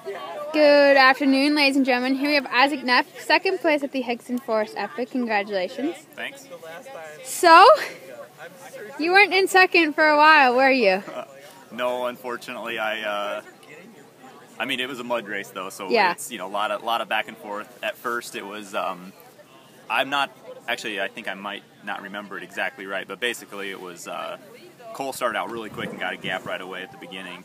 Good afternoon, ladies and gentlemen. Here we have Issac Neff, second place at the Hixon Forest Epic. Congratulations. Thanks. So, you weren't in second for a while, were you? No, unfortunately. I mean, it was a mud race though, so Yeah. it's a lot of back and forth. At first, it was I'm not actually. I think I might not remember it exactly right, but basically, it was Cole started out really quick and got a gap right away at the beginning.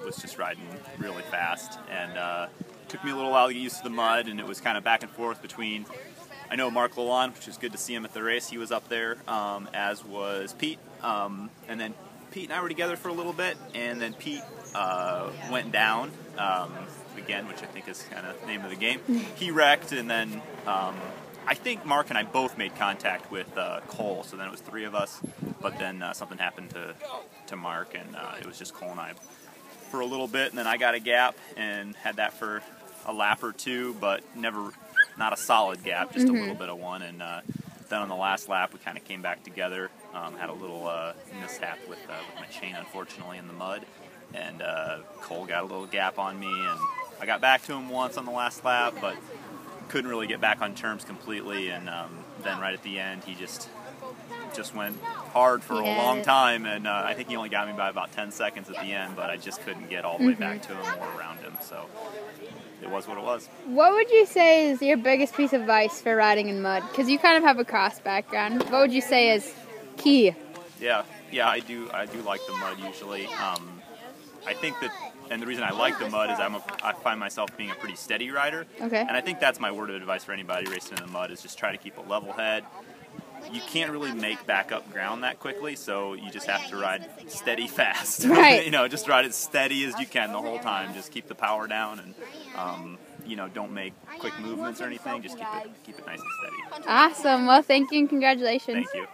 Was just riding really fast, and took me a little while to get used to the mud, and it was kind of back and forth between. I know Mark Lalonde, which was good to see him at the race. He was up there, as was Pete, and then Pete and I were together for a little bit, and then Pete went down again, which I think is kind of the name of the game. He wrecked, and then I think Mark and I both made contact with Cole, so then it was three of us, but then something happened to Mark, and it was just Cole and I for a little bit, and then I got a gap and had that for a lap or two, but not a solid gap, just a little bit of one, and then on the last lap we kind of came back together, had a little mishap with my chain, unfortunately, in the mud, and Cole got a little gap on me, and I got back to him once on the last lap, but couldn't really get back on terms completely, and then right at the end he just went hard for a long time, and I think he only got me by about 10 seconds at the end, but I just couldn't get all the way back to him or around him, so it was what it was. What would you say is your biggest piece of advice for riding in mud? Because you kind of have a cross background. What would you say is key? Yeah, I do like the mud usually. I think that, and the reason I like the mud is I find myself being a pretty steady rider. Okay. And I think that's my word of advice for anybody racing in the mud is just try to keep a level head. You can't really make back up ground that quickly, so you just have to ride steady fast. Right. Just ride as steady as you can the whole time. Just keep the power down, and don't make quick movements or anything. Just keep it nice and steady. Awesome. Well, thank you and congratulations. Thank you.